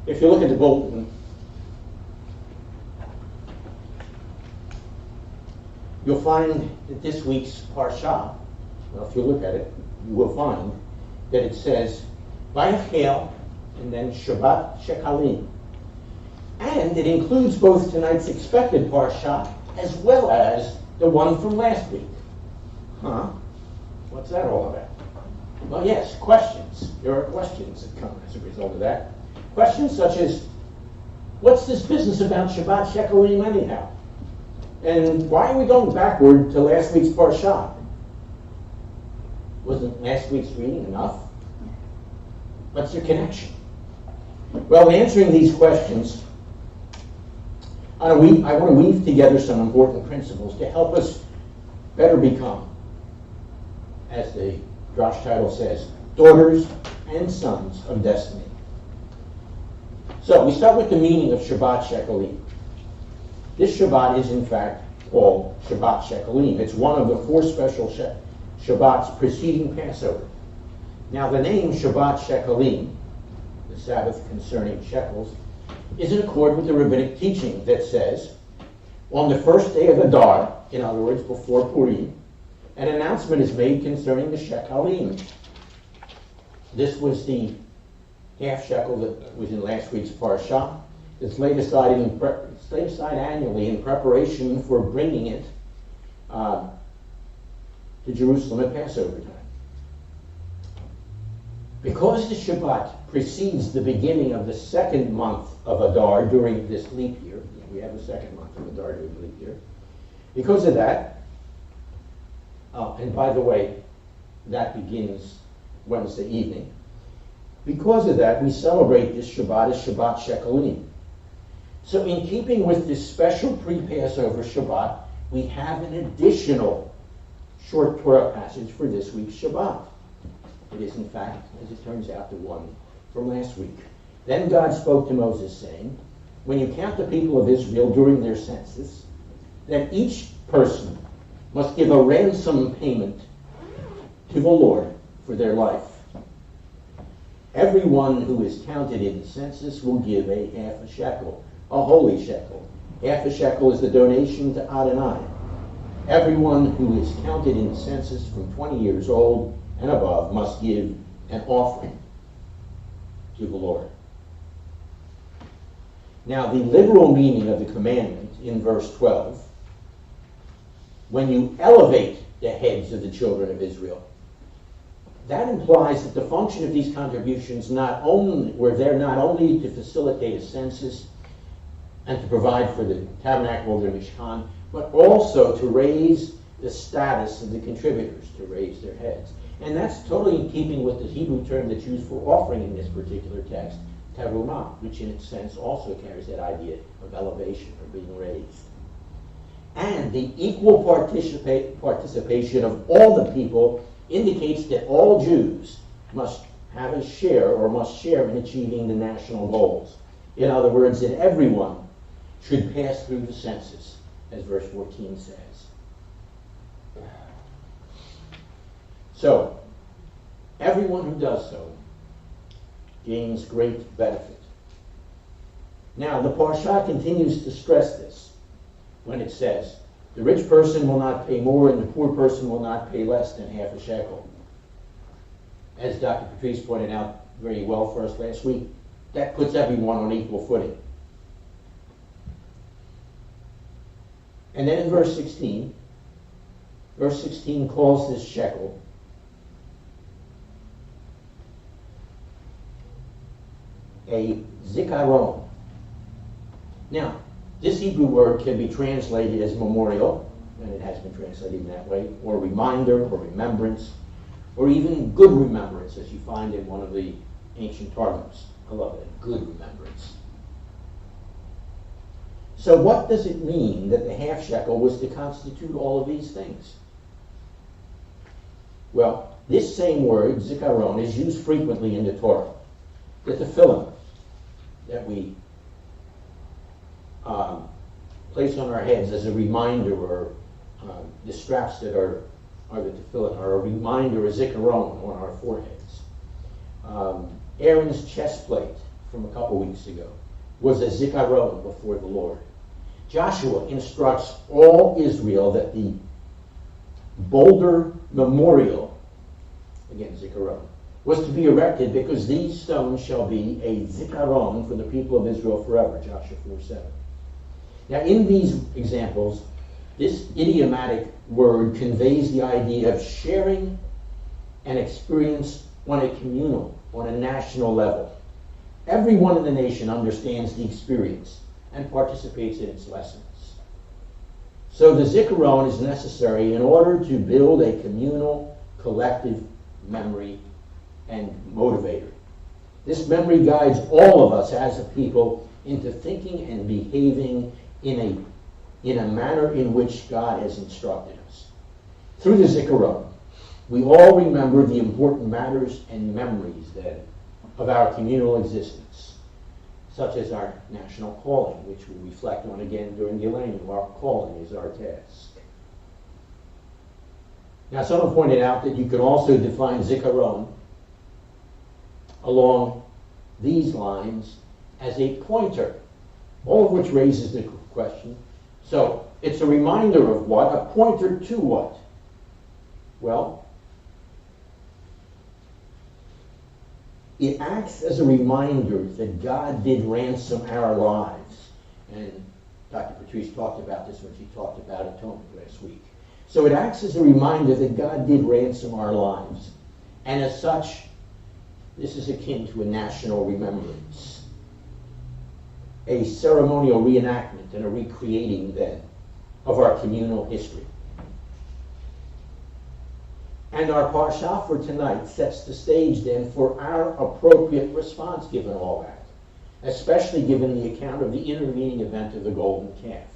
Speaker 2: If you look at the bulletin, you'll find that this week's Parsha, well, if you look at it, you will find that it says Vayakhel and then Shabbat Shekhalim. And it includes both tonight's expected Parsha as well as the one from last week. Huh? What's that all about? Well, yes, questions. There are questions that come as a result of that. Questions such as, what's this business about Shabbat Shekhalim anyhow? And why are we going backward to last week's Parsha? Wasn't last week's reading enough? What's the connection? Well, in answering these questions, I want to weave together some important principles to help us better become, as the Ohr title says, daughters and sons of destiny. So we start with the meaning of Shabbat Shekhalim. This Shabbat is in fact called Shabbat Shekhalim. It's one of the 4 special Shabbats preceding Passover. Now the name Shabbat Shekhalim, the Sabbath concerning shekels, is in accord with the rabbinic teaching that says, on the first day of Adar, in other words before Purim, an announcement is made concerning the Shekhalim. This was the half shekel that was in last week's Parsha. It's laid aside annually in preparation for bringing it to Jerusalem at Passover time. Because the Shabbat precedes the beginning of the second month of Adar during this leap year, we have a second month of Adar during the leap year, because of that, and by the way, that begins Wednesday evening, because of that, we celebrate this Shabbat as Shabbat Shekhalim. So in keeping with this special pre-Passover Shabbat, we have an additional short Torah passage for this week's Shabbat. It is, in fact, as it turns out, the one from last week. Then God spoke to Moses, saying, when you count the people of Israel during their census, then each person must give a ransom payment to the Lord for their life. Everyone who is counted in the census will give a half a shekel, a holy shekel. Half a shekel is the donation to Adonai. Everyone who is counted in the census from 20 years old and above must give an offering to the Lord. Now, the literal meaning of the commandment in verse 12, when you elevate the heads of the children of Israel, that implies that the function of these contributions were there not only to facilitate a census and to provide for the tabernacle of the Mishkan, but also to raise the status of the contributors to raise their heads. And that's totally in keeping with the Hebrew term that's used for offering in this particular text, terumah, which in its sense also carries that idea of elevation or being raised. And the equal participation of all the people indicates that all Jews must have a share or must share in achieving the national goals. In other words, that everyone should pass through the census, as verse 14 says. So, everyone who does so gains great benefit. Now, the Parsha continues to stress this when it says, the rich person will not pay more and the poor person will not pay less than half a shekel. As Dr. Patrice pointed out very well for us last week, that puts everyone on equal footing. And then in verse 16 calls this shekel a zikaron. Now, this Hebrew word can be translated as memorial, and it has been translated in that way, or reminder, or remembrance, or even good remembrance, as you find in one of the ancient Targums. I love it, good remembrance. So what does it mean that the half shekel was to constitute all of these things? Well, this same word, zikaron, is used frequently in the Torah. The tefillin that we place on our heads as a reminder, or the straps that are the tefillin, are a reminder, a zikaron on our foreheads. Aaron's chest plate from a couple weeks ago was a zikaron before the Lord. Joshua instructs all Israel that the boulder memorial, again zikaron, was to be erected because these stones shall be a zikaron for the people of Israel forever, Joshua 4:7. Now in these examples, this idiomatic word conveys the idea of sharing an experience on a communal, on a national level. Everyone in the nation understands the experience and participates in its lessons. So the zikaron is necessary in order to build a communal, collective memory and motivator. This memory guides all of us as a people into thinking and behaving in a manner in which God has instructed us. Through the zikaron, we all remember the important matters and memories then of our communal existence, such as our national calling, which we'll reflect on again during the Elenu. Our calling is our task. Now, someone pointed out that you can also define zikaron along these lines as a pointer, all of which raises the question. So, it's a reminder of what? A pointer to what? Well, it acts as a reminder that God did ransom our lives. And Dr. Patrice talked about this when she talked about atonement last week. So it acts as a reminder that God did ransom our lives. And as such, this is akin to a national remembrance, a ceremonial reenactment and a recreating then of our communal history. And our parsha for tonight sets the stage then for our appropriate response given all that, especially given the account of the intervening event of the golden calf.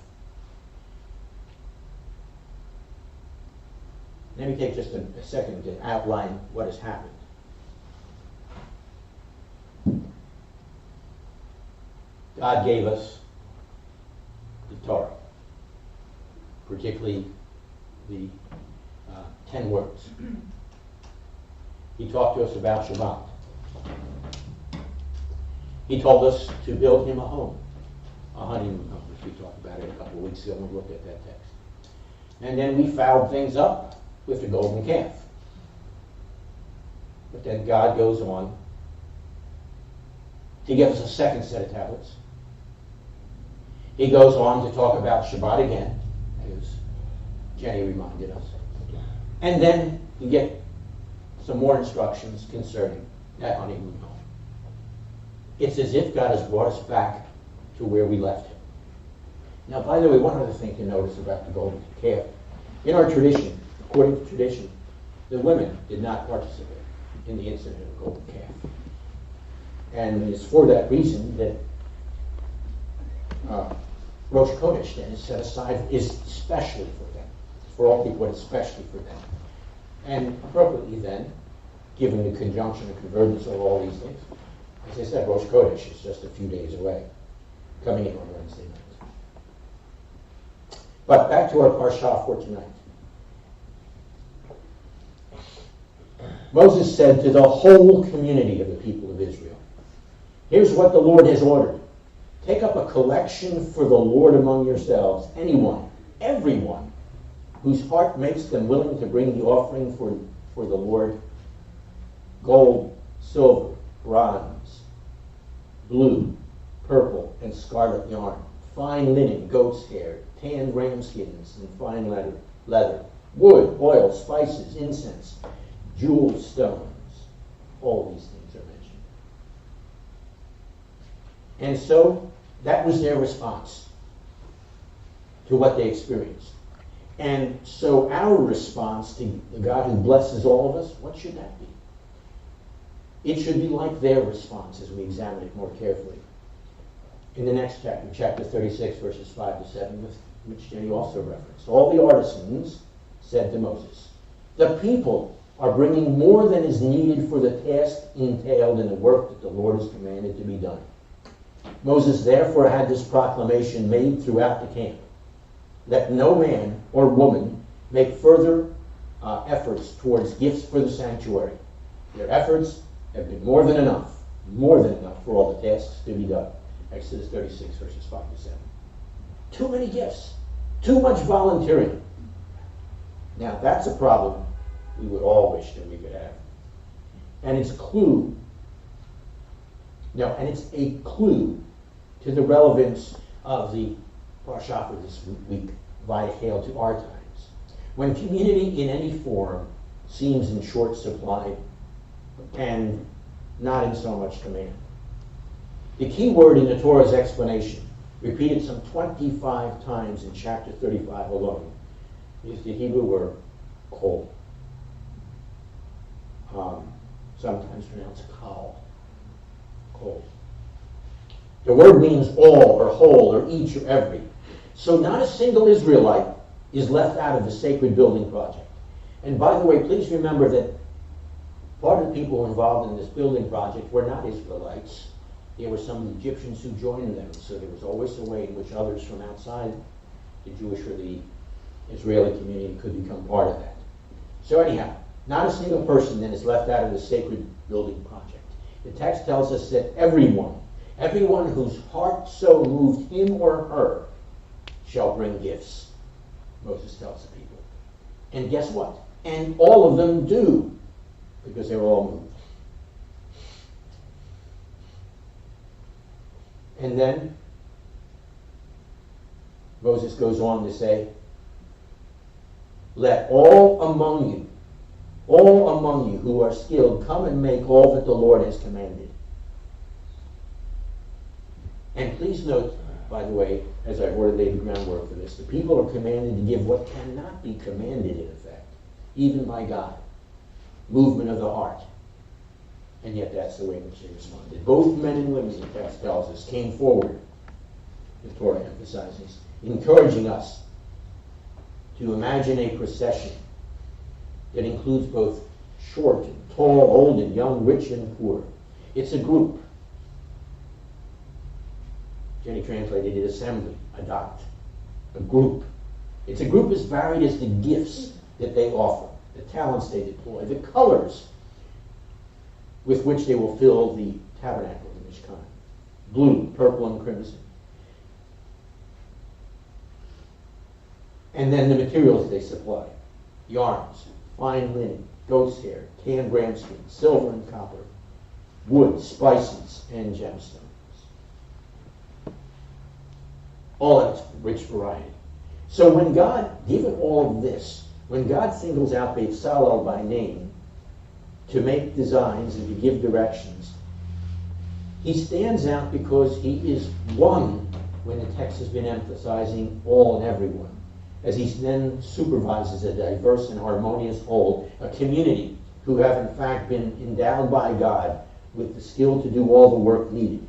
Speaker 2: Let me take just a second to outline what has happened. God gave us the Torah, particularly the 10 words. He talked to us about Shabbat. He told us to build him a home, a honeymoon home, which we talked about it a couple of weeks ago when we looked at that text. And then we fouled things up with the golden calf. But then God goes on to give us a second set of tablets. He goes on to talk about Shabbat again, as Jenny reminded us. And then you get some more instructions concerning that honeymoon home. It's as if God has brought us back to where we left him. Now, by the way, one other thing to notice about the golden calf. In our tradition, according to tradition, the women did not participate in the incident of the golden calf. And it's for that reason that Rosh Chodesh then is set aside, is especially for them. For all people, but especially for them. And appropriately then, given the conjunction and convergence of all these things, as I said, Rosh Chodesh is just a few days away, coming in on Wednesday night. But back to our parsha for tonight. Moses said to the whole community of the people of Israel, here's what the Lord has ordered. Take up a collection for the Lord among yourselves, anyone, everyone, whose heart makes them willing to bring the offering for the Lord, gold, silver, bronze, blue, purple, and scarlet yarn, fine linen, goat's hair, tanned ram skins, and fine leather, wood, oil, spices, incense, jeweled stones. All these things are mentioned. And so that was their response to what they experienced. And so our response to the God who blesses all of us, what should that be? It should be like their response as we examine it more carefully. In the next chapter, chapter 36, verses 5 to 7, which Jenny also referenced. All the artisans said to Moses, the people are bringing more than is needed for the task entailed in the work that the Lord has commanded to be done. Moses therefore had this proclamation made throughout the camp. Let no man or woman make further efforts towards gifts for the sanctuary. Their efforts have been more than enough for all the tasks to be done. Exodus 36, verses 5 to 7. Too many gifts, too much volunteering. Now that's a problem we would all wish that we could have. And it's a clue to the relevance of the parsha for this week, Vayakhel, to our times. When community in any form seems in short supply and not in so much demand. The key word in the Torah's explanation, repeated some 25 times in chapter 35 alone, is the Hebrew word kol. Sometimes pronounced kal. Kol. The word means all or whole or each or every. So not a single Israelite is left out of the sacred building project. And by the way, please remember that part of the people involved in this building project were not Israelites. There were some Egyptians who joined them, so there was always a way in which others from outside the Jewish or the Israeli community could become part of that. So anyhow, not a single person then is left out of the sacred building project. The text tells us that everyone whose heart so moved him or her shall bring gifts, Moses tells the people. And guess what? And all of them do, because they're all moved. And then Moses goes on to say, let all among you who are skilled come and make all that the Lord has commanded. And please note, by the way, as I've already laid the groundwork for this, the people are commanded to give what cannot be commanded in effect, even by God. Movement of the heart. And yet that's the way in which they responded. Both men and women, the text tells us, came forward, the Torah emphasizes, encouraging us to imagine a procession that includes both short and tall, old and young, rich and poor. It's a group. Jenny translated it assembly, adopt, a group. It's a group as varied as the gifts that they offer, the talents they deploy, the colors with which they will fill the tabernacle, the Mishkan. Blue, purple, and crimson. And then the materials they supply. Yarns, fine linen, goat's hair, tanned ram skin, silver and copper, wood, spices, and gemstones. All of its rich variety. So when God, given all of this, when God singles out Bezalel by name to make designs and to give directions, he stands out because he is one, when the text has been emphasizing all and everyone. as he then supervises a diverse and harmonious whole, a community who have in fact been endowed by God with the skill to do all the work needed.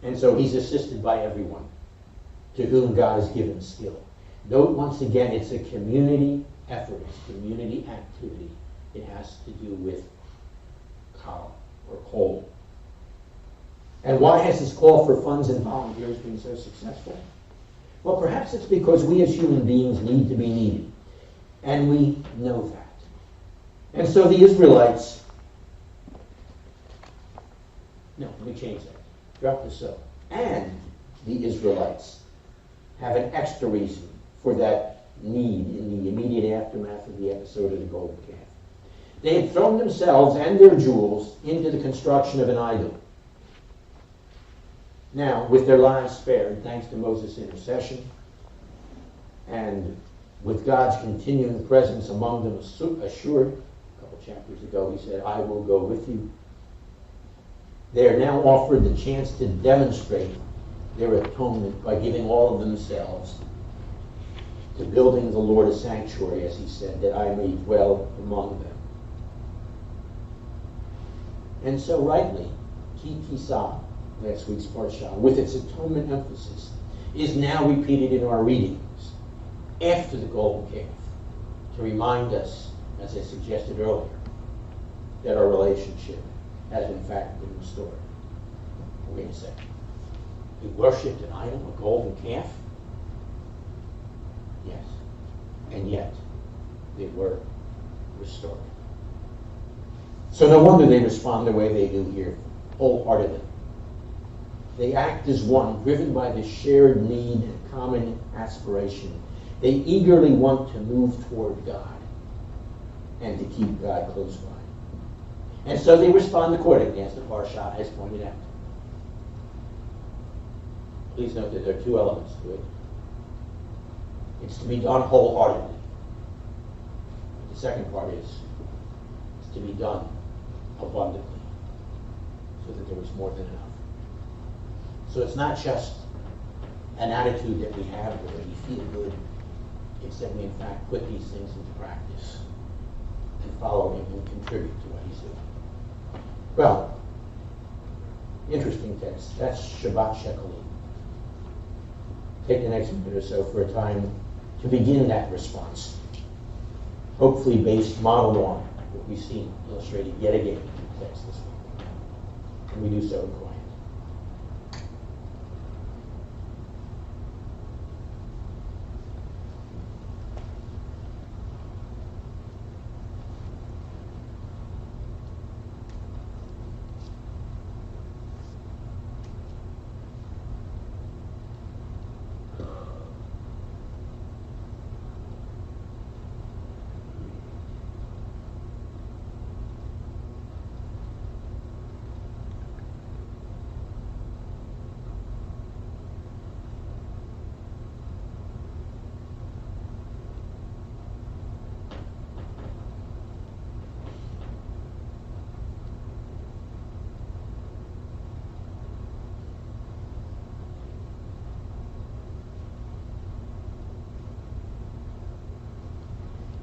Speaker 2: And so he's assisted by everyone to whom God has given skill. Note once again, it's a community effort, it's community activity. It has to do with kol or kol. And why has this call for funds and volunteers been so successful? Well, perhaps it's because we as human beings need to be needed. And we know that. And so the Israelites, no, let me change that. Drop the so. And the Israelites have an extra reason for that need in the immediate aftermath of the episode of the golden calf. They had thrown themselves and their jewels into the construction of an idol. Now, with their lives spared, thanks to Moses' intercession, and with God's continuing presence among them assured, a couple chapters ago he said, I will go with you. They are now offered the chance to demonstrate their atonement by giving all of themselves to building the Lord a sanctuary, as he said, that I may dwell among them. And so rightly, Ki Tisa, last week's parsha, with its atonement emphasis, is now repeated in our readings after the golden calf to remind us, as I suggested earlier, that our relationship has in fact been restored. Wait a second. We worshipped an idol, a golden calf? Yes. And yet, they were restored. So no wonder they respond the way they do here, wholeheartedly. They act as one, driven by the shared need and common aspiration. They eagerly want to move toward God and to keep God close by. And so they respond accordingly, as the parsha has pointed out. Please note that there are two elements to it. It's to be done wholeheartedly. The second part is it's to be done abundantly, so that there is more than enough. So it's not just an attitude that we have where we feel good. It's that we in fact put these things into practice and follow him and contribute to what he's doing. Well, interesting text. That's Shabbat Shekhalim. Take the next minute or so for a time to begin that response. Hopefully based, modeled on what we've seen illustrated yet again in the text this week. And we do so in quiet.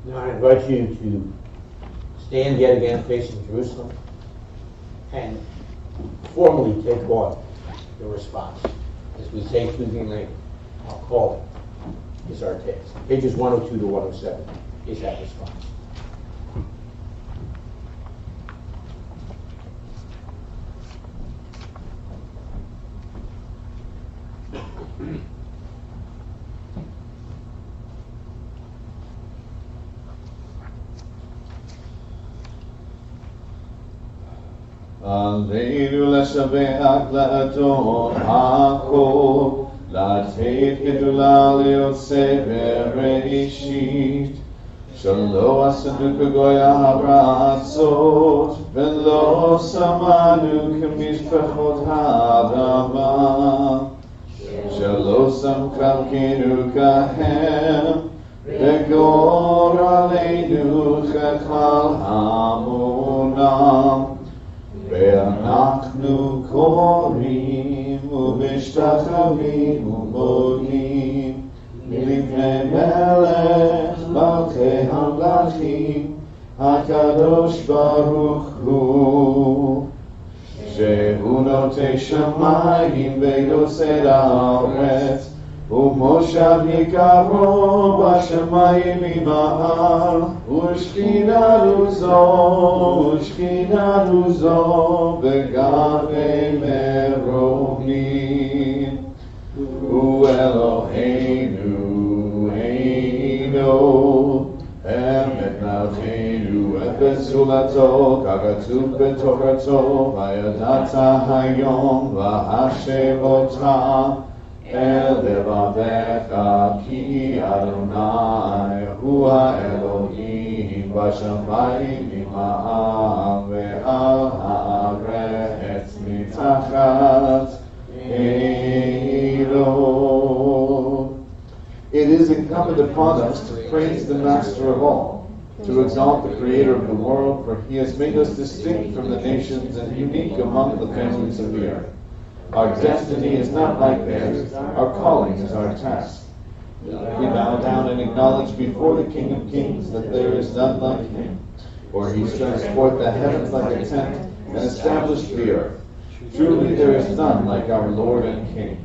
Speaker 2: Now I invite you to stand yet again facing Jerusalem and formally take on the response. As we say through the remainder, I'll call it, is our text. Pages 102 to 107 is that response.
Speaker 3: עלינו לשבח לאדון הכל, לתת גדולה ליוצא בראשית, שלא עשינו כגוי הארצות, ולא שמענו כמשפחות האדמה, שלא שם קלקנו כהם, וגורלנו ככלל המונם. ואנחנו קוראים ומשתחווים ומודים לפני מלך מלכי המלכים הקדוש ברוך הוא, שהוא נוטה שמיים ויוסד הארץ, ומושב יקרו בשמיים ממעל, ושכינה רוזו בגבי מרומים. הוא אלוהינו, אמת מלכנו, את בסולתו, ככתוב בתורתו, וידעת היום והשבותך אל לבביך, כי אדוני הוא האלוהים בשמיים ממעל ועל הארץ מתחת אלוהו. It is incumbent upon us to praise the Master of all, to exalt the Creator of the world, for He has made us distinct from the nations and unique among the families of the earth. Our destiny is not like theirs, our calling is our task. We bow down and acknowledge before the King of Kings that there is none like Him, for He stretched forth the heavens like a tent and established the earth. Truly there is none like our Lord and King.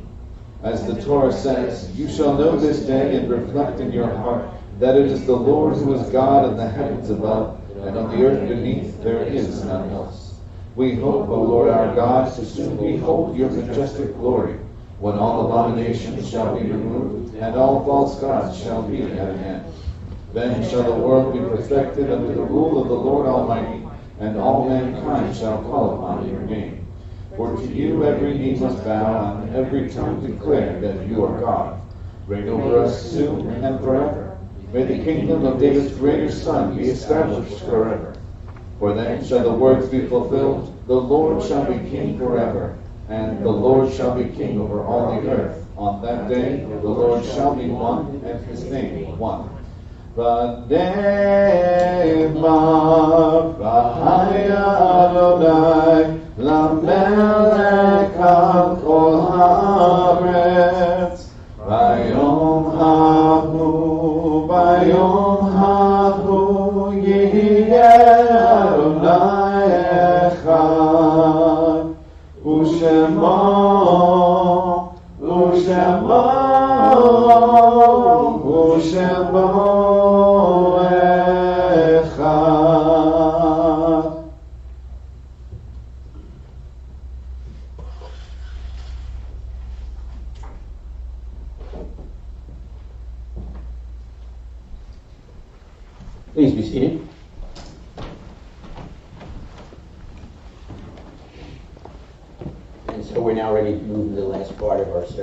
Speaker 3: As the Torah says, you shall know this day and reflect in your heart that it is the Lord who is God in the heavens above, and on the earth beneath there is none else. We hope, O Lord our God, to soon behold your majestic glory, when all abominations shall be removed, and all false gods shall be at an end. Then shall the world be perfected under the rule of the Lord Almighty, and all mankind shall call upon your name. For to you every knee must bow, and every tongue declare that you are God. Reign over us soon and forever. May the kingdom of David's greater Son be established forever. For then shall the words be fulfilled, the Lord shall be king forever, and the Lord shall be king over all the earth. On that day the Lord shall be one, and his name one. V'ne'emar v'haya Adonai Lamelech al kol haaretz. Bayom hahu yihiyeh Adonai echad, u'shemo echad.
Speaker 2: Please be seated. And so we're now ready to move to the last part of our service.